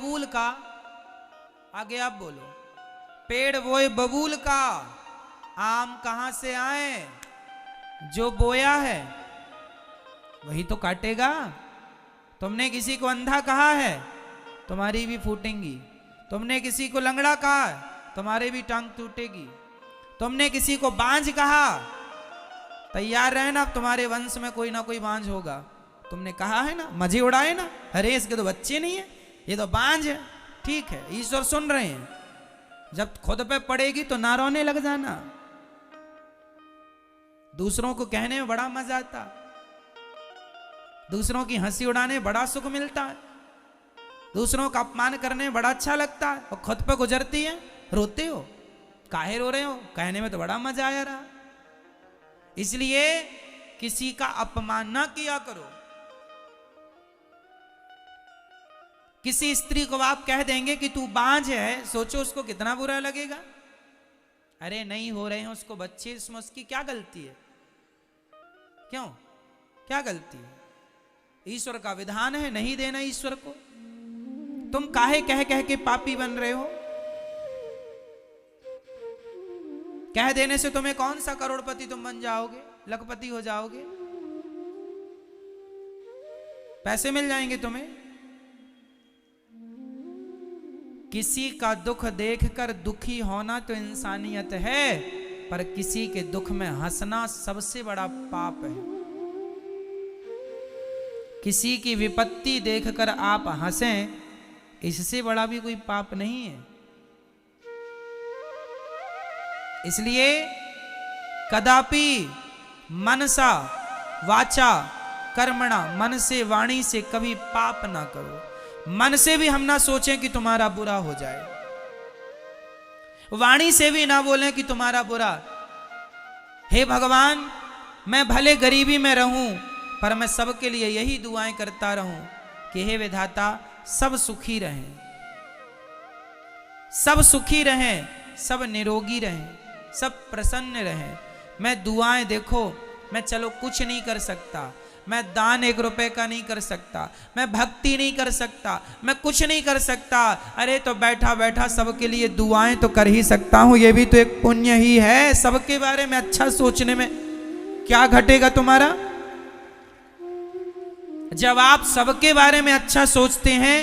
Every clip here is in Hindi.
बबूल का, आगे आप बोलो, पेड़ बोए बबूल का, आम कहां से आए, जो बोया है वही तो काटेगा। तुमने किसी को अंधा कहा है, तुम्हारी भी फूटेंगी। तुमने किसी को लंगड़ा कहा, तुम्हारी भी टांग टूटेगी। तुमने किसी को बांझ कहा, तैयार रहना, तुम्हारे वंश में कोई ना कोई बांझ होगा। तुमने कहा है ना, मजे उड़ाए ना, अरे इसके तो बच्चे नहीं है, ये तो बांझ है। ठीक है, ईश्वर सुन रहे हैं। जब खुद पे पड़ेगी तो ना रोने लग जाना। दूसरों को कहने में बड़ा मजा आता, दूसरों की हंसी उड़ाने में बड़ा सुख मिलता है, दूसरों का अपमान करने में बड़ा अच्छा लगता है, और खुद पे गुजरती है रोते हो, काहे रो रहे हो, कहने में तो बड़ा मजा आया रहा। इसलिए किसी का अपमान ना किया करो। किसी स्त्री को आप कह देंगे कि तू बांझ है, सोचो उसको कितना बुरा लगेगा। अरे नहीं हो रहे हैं उसको बच्चे, इसमें उसकी क्या गलती है? क्यों, क्या गलती है? ईश्वर का विधान है नहीं देना ईश्वर को। तुम काहे कह कह के पापी बन रहे हो? कह देने से तुम्हें कौन सा करोड़पति तुम बन जाओगे, लखपति हो जाओगे, पैसे मिल जाएंगे तुम्हें। किसी का दुख देखकर दुखी होना तो इंसानियत है, पर किसी के दुख में हंसना सबसे बड़ा पाप है। किसी की विपत्ति देखकर आप हंसें, इससे बड़ा भी कोई पाप नहीं है। इसलिए कदापि मनसा वाचा कर्मणा, मन से वाणी से कभी पाप ना करो। मन से भी हम ना सोचें कि तुम्हारा बुरा हो जाए, वाणी से भी ना बोलें कि तुम्हारा बुरा। हे भगवान, मैं भले गरीबी में रहूं, पर मैं सबके लिए यही दुआएं करता रहूं कि हे विधाता सब सुखी रहें, सब सुखी रहें, सब निरोगी रहें, सब प्रसन्न रहें। मैं दुआएं, देखो मैं चलो कुछ नहीं कर सकता, मैं दान 1 रुपए का नहीं कर सकता, मैं भक्ति नहीं कर सकता, मैं कुछ नहीं कर सकता, अरे तो बैठा बैठा सबके लिए दुआएं तो कर ही सकता हूं। ये भी तो एक पुण्य ही है। सबके बारे में अच्छा सोचने में क्या घटेगा तुम्हारा? जब आप सबके बारे में अच्छा सोचते हैं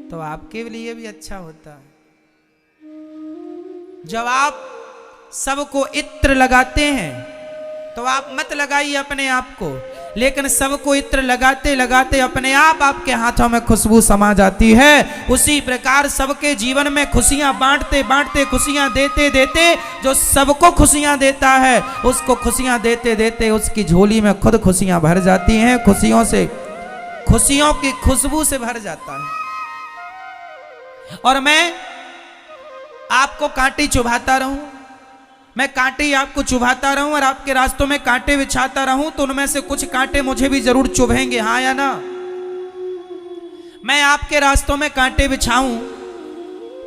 तो आपके लिए भी अच्छा होता है। जब आप सबको इत्र लगाते हैं तो आप मत लगाइए अपने आप को, लेकिन सबको इत्र लगाते लगाते अपने आप आपके हाथों में खुशबू समा जाती है। उसी प्रकार सबके जीवन में खुशियां बांटते बांटते, खुशियां देते देते, जो सबको खुशियां देता है उसको खुशियां देते देते उसकी झोली में खुद खुशियां भर जाती हैं। खुशियों से, खुशियों की खुशबू से भर जाता है। और मैं आपको कांटे चुभाता रहूं, मैं कांटे आपको चुभाता रहूं और आपके रास्तों में कांटे बिछाता रहूं, तो उनमें से कुछ कांटे मुझे भी जरूर चुभेंगे, हाँ या ना? मैं आपके रास्तों में कांटे बिछाऊं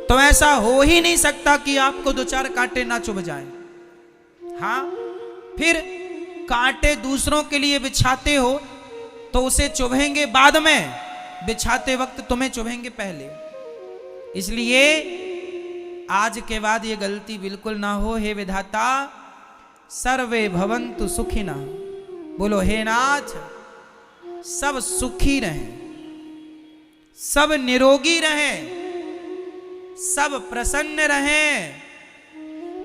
तो ऐसा हो ही नहीं सकता कि आपको 2-4 कांटे ना चुभ जाएं। हाँ, फिर कांटे दूसरों के लिए बिछाते हो तो उसे चुभेंगे बाद में, बिछाते वक्त तुम्हें चुभेंगे पहले। इसलिए आज के बाद ये गलती बिल्कुल ना हो। हे विधाता, सर्वे भवन्तु सुखिनः, बोलो हे नाथ, सब सुखी रहें, सब निरोगी रहें, सब प्रसन्न रहें।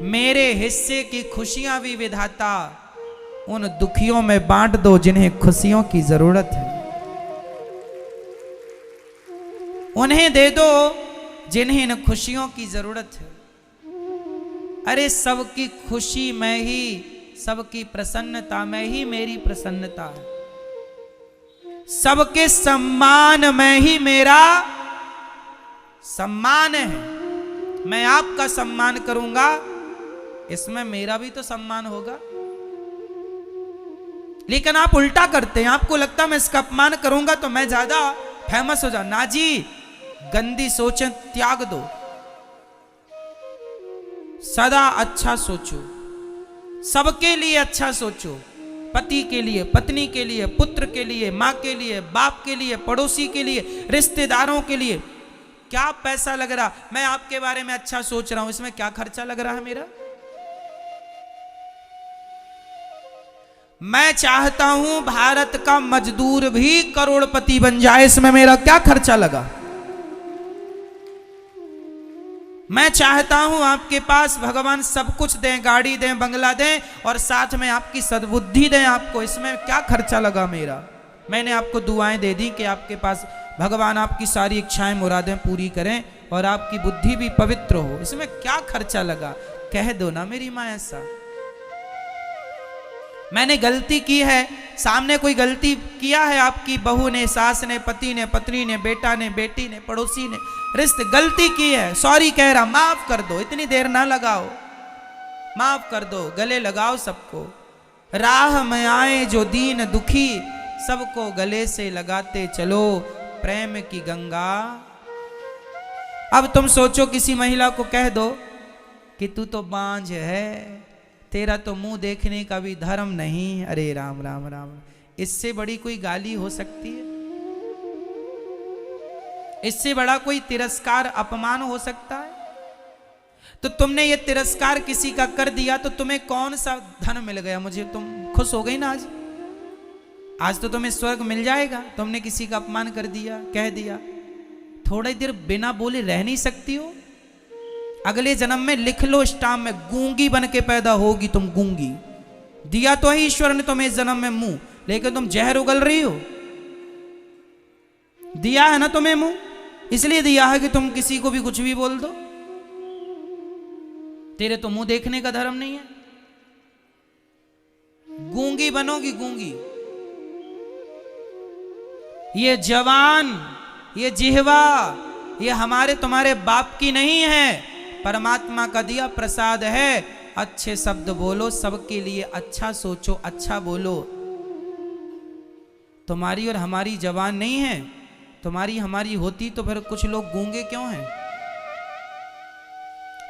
मेरे हिस्से की खुशियां भी विधाता उन दुखियों में बांट दो जिन्हें खुशियों की जरूरत है, उन्हें दे दो जिन्हें इन खुशियों की जरूरत है। अरे सबकी खुशी में ही, सबकी प्रसन्नता में ही मेरी प्रसन्नता है, सबके सम्मान में ही मेरा सम्मान है। मैं आपका सम्मान करूंगा, इसमें मेरा भी तो सम्मान होगा। लेकिन आप उल्टा करते हैं, आपको लगता है मैं इसका अपमान करूंगा तो मैं ज्यादा फेमस हो जाऊं। ना जी, गंदी सोचें त्याग दो, सदा अच्छा सोचो, सबके लिए अच्छा सोचो, पति के लिए, पत्नी के लिए, पुत्र के लिए, माँ के लिए, बाप के लिए, पड़ोसी के लिए, रिश्तेदारों के लिए। क्या पैसा लग रहा, मैं आपके बारे में अच्छा सोच रहा हूं, इसमें क्या खर्चा लग रहा है मेरा? मैं चाहता हूं भारत का मजदूर भी करोड़पति बन जाए, इसमें मेरा क्या खर्चा लगा? मैं चाहता हूं आपके पास भगवान सब कुछ दें, गाड़ी दें, बंगला दें और साथ में आपकी सद्बुद्धि दें आपको, इसमें क्या खर्चा लगा मेरा? मैंने आपको दुआएं दे दी कि आपके पास भगवान आपकी सारी इच्छाएं मुरादें पूरी करें और आपकी बुद्धि भी पवित्र हो, इसमें क्या खर्चा लगा? कह दो ना मेरी माँ ऐसा। मैंने गलती की है, सामने कोई गलती किया है, आपकी बहू ने, सास ने, पति ने, पत्नी ने, बेटा ने, बेटी ने, पड़ोसी ने, रिश्ते, गलती की है, सॉरी कह रहा, माफ कर दो, इतनी देर ना लगाओ, माफ कर दो, गले लगाओ सबको। राह में आए जो दीन दुखी, सबको गले से लगाते चलो, प्रेम की गंगा। अब तुम सोचो किसी महिला को कह दो कि तू तो बांझ है, तेरा तो मुंह देखने का भी धर्म नहीं। अरे राम राम राम, इससे बड़ी कोई गाली हो सकती है? इससे बड़ा कोई तिरस्कार, अपमान हो सकता है? तो तुमने ये तिरस्कार किसी का कर दिया तो तुम्हें कौन सा धन मिल गया? मुझे तुम खुश हो गई ना आज? आज तो तुम्हें स्वर्ग मिल जाएगा। तुमने किसी का अपमान कर दिया, कह दिया, थोड़ी देर बिना बोले रह नहीं सकती हो? अगले जन्म में लिख लो स्टाम्प में, गूंगी बन के पैदा होगी तुम, गूंगी। दिया तो है ईश्वर ने तुम्हें इस जन्म में मुंह, लेकिन तुम जहर उगल रही हो। दिया है ना तुम्हें मुंह, इसलिए दिया है कि तुम किसी को भी कुछ भी बोल दो। तेरे तो मुंह देखने का धर्म नहीं है, गूंगी बनोगी, गूंगी। ये जवान, ये जिह्वा, ये हमारे तुम्हारे बाप की नहीं है, परमात्मा का दिया प्रसाद है। अच्छे शब्द बोलो, सबके लिए अच्छा सोचो, अच्छा बोलो। तुम्हारी और हमारी जबान नहीं है, तुम्हारी हमारी होती तो फिर कुछ लोग गूंगे क्यों हैं?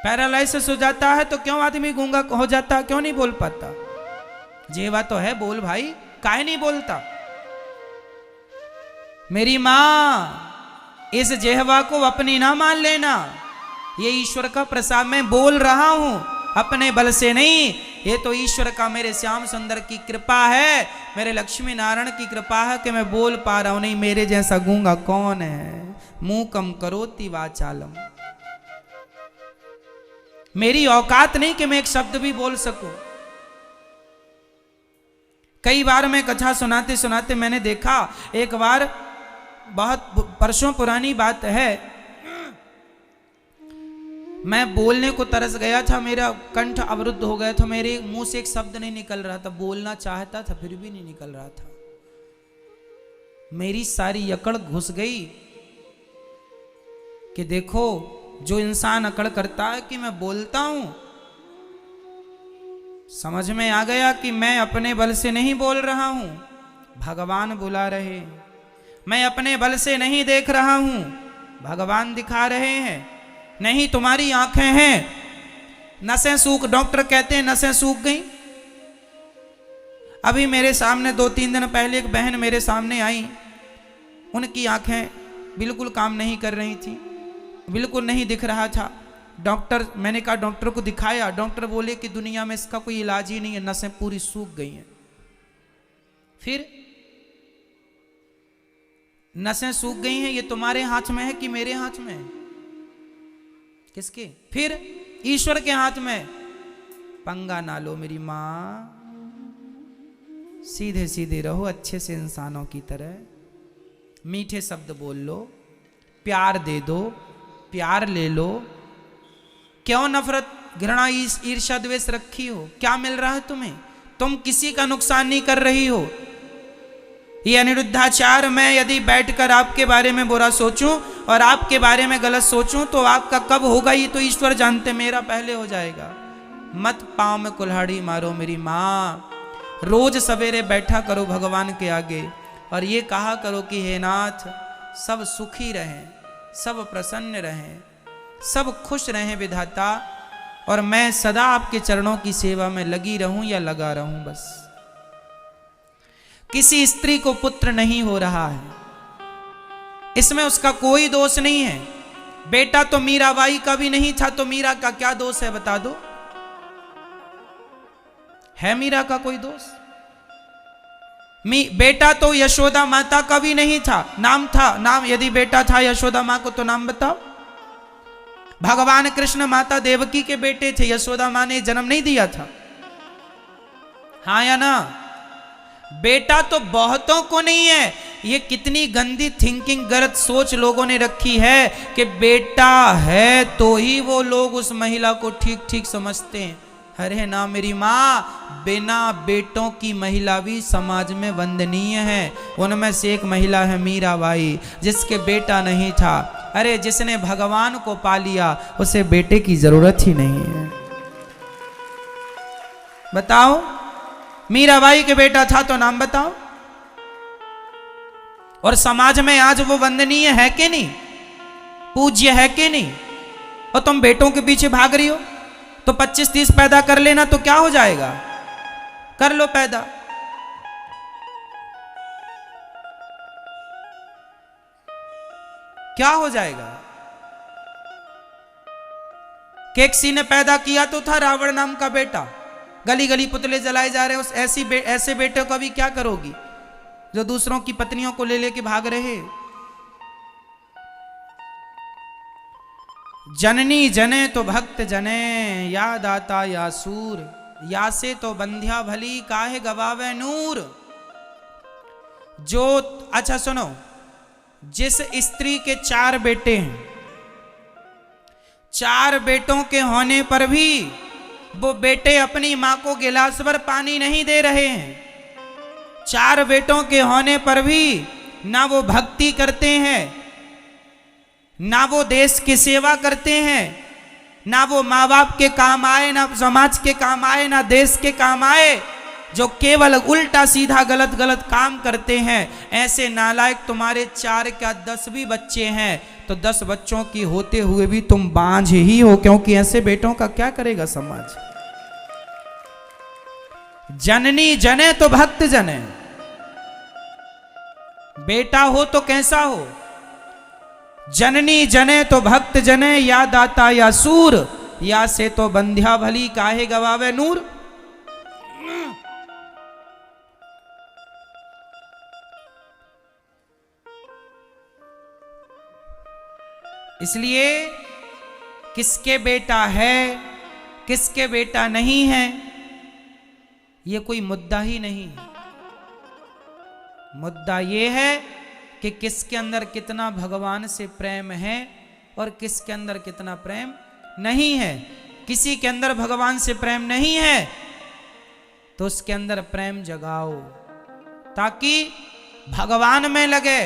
पैरालाइसिस हो जाता है तो क्यों आदमी गूंगा हो जाता, क्यों नहीं बोल पाता? जेवा तो है, बोल भाई, काहे नहीं बोलता? मेरी मां, इस जेहवा को अपनी ना मान लेना, ये ईश्वर का प्रसाद। मैं बोल रहा हूं अपने बल से नहीं, ये तो ईश्वर का, मेरे श्याम सुंदर की कृपा है, मेरे लक्ष्मी नारायण की कृपा है कि मैं बोल पा रहा हूं। नहीं, मेरे जैसा गूंगा कौन है? मुंह कम करोति वाचालम। मेरी औकात नहीं कि मैं एक शब्द भी बोल सकूं। कई बार मैं कथा सुनाते सुनाते मैंने देखा, एक बार, बहुत वर्षों पुरानी बात है, मैं बोलने को तरस गया था, मेरा कंठ अवरुद्ध हो गया था, मेरे मुंह से एक शब्द नहीं निकल रहा था, बोलना चाहता था फिर भी नहीं निकल रहा था। मेरी सारी अकड़ घुस गई कि देखो, जो इंसान अकड़ करता है कि मैं बोलता हूं, समझ में आ गया कि मैं अपने बल से नहीं बोल रहा हूं, भगवान बुला रहे। मैं अपने बल से नहीं देख रहा हूं, भगवान दिखा रहे हैं। नहीं, तुम्हारी आंखें हैं, नसें सूख, डॉक्टर कहते हैं नसें सूख गई। अभी मेरे सामने 2-3 दिन पहले एक बहन मेरे सामने आई, उनकी आंखें बिल्कुल काम नहीं कर रही थी, बिल्कुल नहीं दिख रहा था। डॉक्टर, मैंने कहा डॉक्टर को दिखाया, डॉक्टर बोले कि दुनिया में इसका कोई इलाज ही नहीं है, नसें पूरी सूख गई हैं। फिर नसें सूख गई हैं, ये तुम्हारे हाथ में है कि मेरे हाथ में है? किसके? फिर ईश्वर के हाथ में। पंगा ना लो मेरी मां, सीधे सीधे रहो, अच्छे से इंसानों की तरह, मीठे शब्द बोल लो, प्यार दे दो, प्यार ले लो। क्यों नफरत, घृणा, ईर्ष्या, द्वेष रखी हो? क्या मिल रहा है तुम्हें? तुम किसी का नुकसान नहीं कर रही हो। ये अनिरुद्धाचार, मैं यदि बैठकर आपके बारे में बुरा सोचूं और आपके बारे में गलत सोचूं तो आपका कब होगा ये तो ईश्वर जानते, मेरा पहले हो जाएगा। मत पांव में कुल्हाड़ी मारो मेरी माँ। रोज सवेरे बैठा करो भगवान के आगे और ये कहा करो कि हे नाथ, सब सुखी रहें, सब प्रसन्न रहें, सब खुश रहें विधाता, और मैं सदा आपके चरणों की सेवा में लगी रहूं या लगा रहूं। बस किसी स्त्री को पुत्र नहीं हो रहा है, इसमें उसका कोई दोष नहीं है। बेटा तो मीराबाई का भी नहीं था, तो मीरा का क्या दोष है बता दो? है मीरा का कोई दोष? बेटा तो यशोदा माता का भी नहीं था, नाम था, नाम यदि बेटा था यशोदा मां को तो नाम बताओ। भगवान कृष्ण माता देवकी के बेटे थे, यशोदा मां ने जन्म नहीं दिया था, हाँ या ना? बेटा तो बहुतों को नहीं है। ये कितनी गंदी थिंकिंग, गलत सोच लोगों ने रखी है कि बेटा है तो ही वो लोग उस महिला को ठीक ठीक समझते हैं। अरे ना मेरी माँ, बिना बेटों की महिला भी समाज में वंदनीय है। उनमें से एक महिला है मीराबाई, जिसके बेटा नहीं था। अरे जिसने भगवान को पा लिया उसे बेटे की जरूरत ही नहीं है। बताओ, मीराबाई के बेटा था तो नाम बताओ। और समाज में आज वो वंदनीय है कि नहीं, पूज्य है कि नहीं? और तुम बेटों के पीछे भाग रही हो। तो 25-30 पैदा कर लेना तो क्या हो जाएगा? कर लो पैदा। क्या हो जाएगा? केकसी ने पैदा किया तो था रावण नाम का बेटा, गली गली पुतले जलाए जा रहे हैं। उस ऐसे बेटे को भी क्या करोगी जो दूसरों की पत्नियों को ले लेके भाग रहे? जननी जने तो भक्त जने, या दाता या सूर, या से तो बंध्या भली, काहे गवावे नूर। जो, अच्छा सुनो, जिस स्त्री के 4 बेटे हैं, 4 बेटों के होने पर भी वो बेटे अपनी मां को गिलास भर पानी नहीं दे रहे हैं। 4 बेटों के होने पर भी ना वो भक्ति करते हैं, ना वो देश की सेवा करते हैं, ना वो माँ बाप के काम आए, ना समाज के काम आए, ना देश के काम आए। जो केवल उल्टा सीधा गलत गलत काम करते हैं, ऐसे नालायक तुम्हारे 4 क्या 10 भी बच्चे हैं तो 10 बच्चों की होते हुए भी तुम बांझ ही हो, क्योंकि ऐसे बेटों का क्या करेगा समाज? जननी जने तो भक्त जने। बेटा हो तो कैसा हो? जननी जने तो भक्त जने, या दाता या सूर, या से तो बंध्या भली, काहे गवावे नूर। इसलिए किसके बेटा है किसके बेटा नहीं है ये कोई मुद्दा ही नहीं है। मुद्दा ये है कि किसके अंदर कितना भगवान से प्रेम है और किसके अंदर कितना प्रेम नहीं है। किसी के अंदर भगवान से प्रेम नहीं है तो उसके अंदर प्रेम जगाओ, ताकि भगवान में लगे।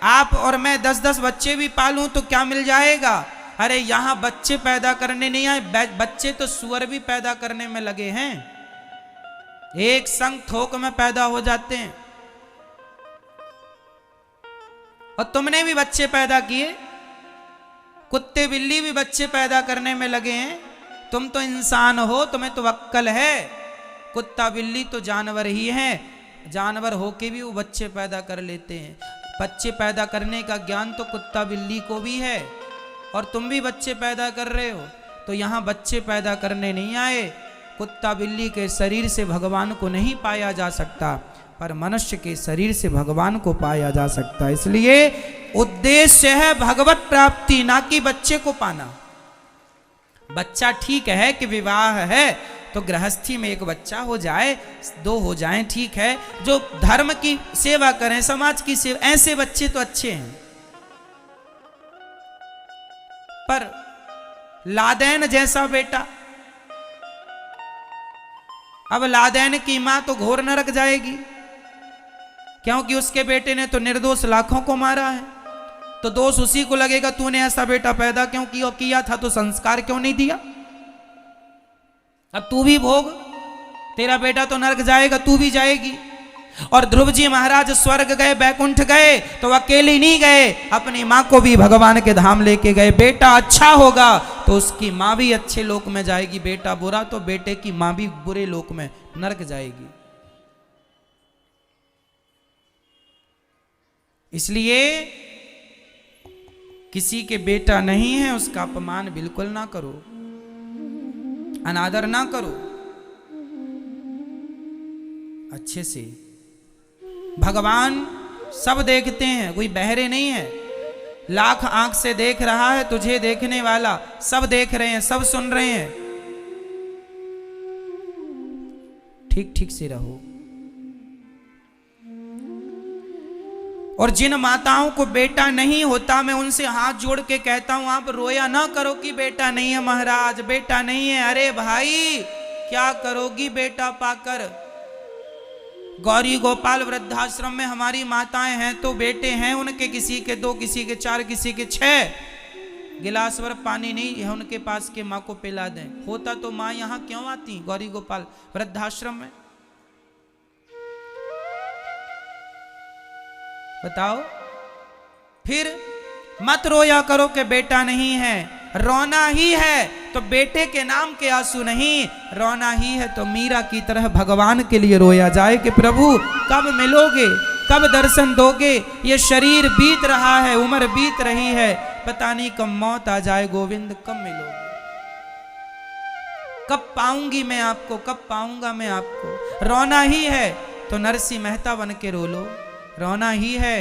आप और मैं 10-10 बच्चे भी पालूं तो क्या मिल जाएगा? अरे यहां बच्चे पैदा करने नहीं आए, बच्चे तो सुअर भी पैदा करने में लगे हैं, एक संग थोक में पैदा हो जाते हैं। और तुमने भी बच्चे पैदा किए, कुत्ते बिल्ली भी बच्चे पैदा करने में लगे हैं। तुम तो इंसान हो, तुम्हें तो अक्ल है। कुत्ता बिल्ली तो जानवर ही है, जानवर होके भी वो बच्चे पैदा कर लेते हैं। बच्चे पैदा करने का ज्ञान तो कुत्ता बिल्ली को भी है, और तुम भी बच्चे पैदा कर रहे हो। तो यहाँ बच्चे पैदा करने नहीं आए। कुत्ता बिल्ली के शरीर से भगवान को नहीं पाया जा सकता, पर मनुष्य के शरीर से भगवान को पाया जा सकता है। इसलिए उद्देश्य है भगवत प्राप्ति, ना कि बच्चे को पाना। बच्चा ठीक है कि विवाह है तो गृहस्थी में एक बच्चा हो जाए, 2 हो जाएं, ठीक है। जो धर्म की सेवा करें, समाज की सेवा, ऐसे बच्चे तो अच्छे हैं। पर लादेन जैसा बेटा, अब लादेन की मां तो घोर नरक जाएगी, क्योंकि उसके बेटे ने तो निर्दोष लाखों को मारा है। तो दोष उसी को लगेगा, तूने ऐसा बेटा पैदा क्यों किया था, तो संस्कार क्यों नहीं दिया। अब तू भी भोग, तेरा बेटा तो नरक जाएगा, तू भी जाएगी। और ध्रुव जी महाराज स्वर्ग गए, बैकुंठ गए तो अकेले नहीं गए, अपनी मां को भी भगवान के धाम लेके गए। बेटा अच्छा होगा तो उसकी मां भी अच्छे लोक में जाएगी, बेटा बुरा तो बेटे की मां भी बुरे लोक में नरक जाएगी। इसलिए किसी के बेटा नहीं है उसका अपमान बिल्कुल ना करो, अनादर ना करो, अच्छे से। भगवान सब देखते हैं, कोई बहरे नहीं है। लाख आंख से देख रहा है तुझे देखने वाला, सब देख रहे हैं, सब सुन रहे हैं। ठीक ठीक से रहो। और जिन माताओं को बेटा नहीं होता, मैं उनसे हाथ जोड़ के कहता हूं, आप रोया ना करो कि बेटा नहीं है महाराज, बेटा नहीं है। अरे भाई क्या करोगी बेटा पाकर। गौरी गोपाल वृद्धाश्रम में हमारी माताएं हैं तो बेटे हैं उनके, किसी के 2, किसी के 4, किसी के 6 गिलास भर पानी नहीं है उनके पास के माँ को पिला दें। होता तो माँ यहाँ क्यों आती गौरी गोपाल वृद्धाश्रम में, बताओ। फिर मत रोया करो कि बेटा नहीं है। रोना ही है तो बेटे के नाम के आंसू नहीं, रोना ही है तो मीरा की तरह भगवान के लिए रोया जाए कि प्रभु कब मिलोगे, कब दर्शन दोगे। ये शरीर बीत रहा है, उम्र बीत रही है, पता नहीं कब मौत आ जाए गोविंद, कब मिलोगे, कब पाऊंगी मैं आपको, कब पाऊंगा मैं आपको। रोना ही है तो नरसिंह मेहता बन के रो लो, रोना ही है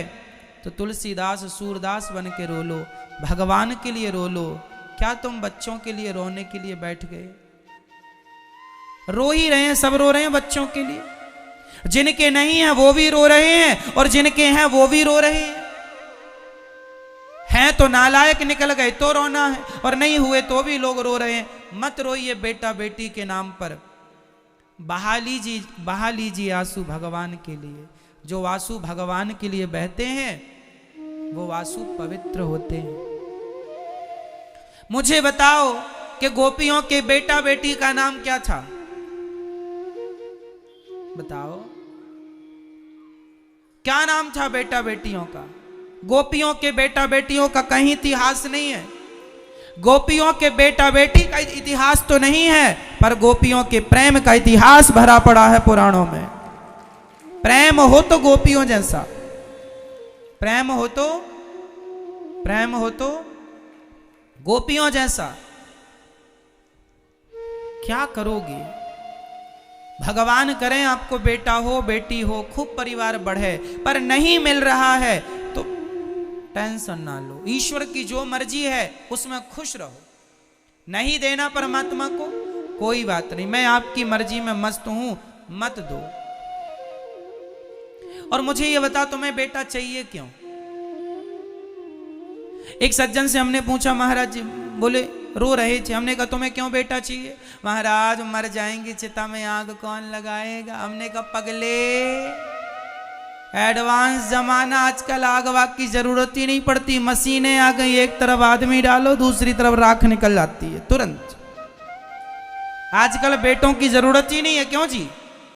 तो तुलसीदास सूरदास बन के रो लो, भगवान के लिए रो लो। क्या तुम बच्चों के लिए रोने के लिए बैठ गए? रो ही रहे हैं, सब रो रहे हैं बच्चों के लिए। जिनके नहीं है वो भी रो रहे हैं और जिनके हैं वो भी रो रहे हैं तो नालायक निकल गए तो रोना है, और नहीं हुए तो भी लोग रो रहे हैं। मत रोइए बेटा बेटी के नाम पर, बहा लीजिए आंसू भगवान के लिए। जो आंसू भगवान के लिए बहते हैं वो आंसू पवित्र होते हैं। मुझे बताओ कि गोपियों के बेटा बेटी का नाम क्या था? बताओ क्या नाम था बेटा बेटियों का? गोपियों के बेटा बेटियों का कहीं इतिहास नहीं है। गोपियों के बेटा बेटी का इतिहास तो नहीं है, पर गोपियों के प्रेम का इतिहास भरा पड़ा है पुराणों में। प्रेम हो तो गोपियों जैसा, प्रेम हो तो गोपियों जैसा। क्या करोगे? भगवान करें आपको बेटा हो बेटी हो, खूब परिवार बढ़े, पर नहीं मिल रहा है तो टेंशन ना लो। ईश्वर की जो मर्जी है उसमें खुश रहो। नहीं देना परमात्मा को, कोई बात नहीं, मैं आपकी मर्जी में मस्त हूं, मत दो। और मुझे ये बता तुम्हें बेटा चाहिए क्यों? एक सज्जन से हमने पूछा, महाराज जी बोले रो रहे थे, हमने कहा तुम्हें क्यों बेटा चाहिए? महाराज मर जाएंगे चिता में आग कौन लगाएगा। हमने कहा पगले, एडवांस जमाना, आजकल आग वाग की जरूरत ही नहीं पड़ती, मशीनें आ गई, एक तरफ आदमी डालो दूसरी तरफ राख निकल जाती है तुरंत। आजकल बेटों की जरूरत ही नहीं है। क्यों जी?